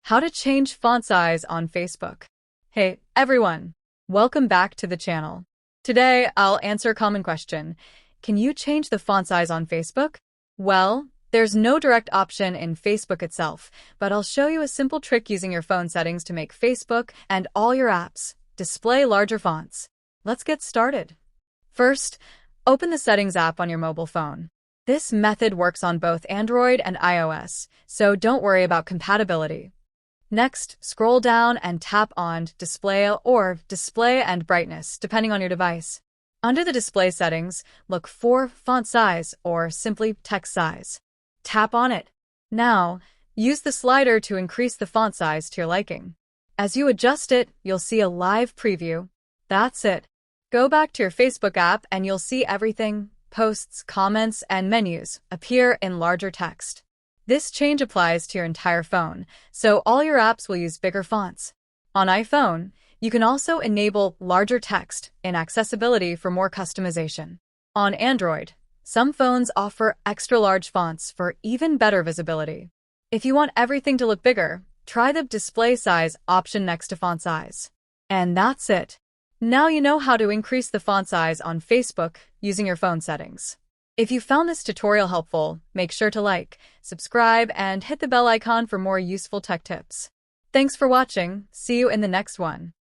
How to change font size on Facebook. Hey, everyone. Welcome back to the channel. Today, I'll answer a common question. Can you change the font size on Facebook? Well, there's no direct option in Facebook itself, but I'll show you a simple trick using your phone settings to make Facebook and all your apps display larger fonts. Let's get started. First, open the Settings app on your mobile phone. This method works on both Android and iOS, so don't worry about compatibility. Next, scroll down and tap on Display or Display and Brightness, depending on your device. Under the display settings, look for Font Size or simply Text Size. Tap on it. Now, use the slider to increase the font size to your liking. As you adjust it, you'll see a live preview. That's it. Go back to your Facebook app and you'll see everything, posts, comments, and menus, appear in larger text. This change applies to your entire phone, so all your apps will use bigger fonts. On iPhone, you can also enable larger text in Accessibility for more customization. On Android, some phones offer extra large fonts for even better visibility. If you want everything to look bigger, try the Display Size option next to Font Size. And that's it. Now you know how to increase the font size on Facebook using your phone settings. If you found this tutorial helpful, make sure to like, subscribe, and hit the bell icon for more useful tech tips. Thanks for watching. See you in the next one.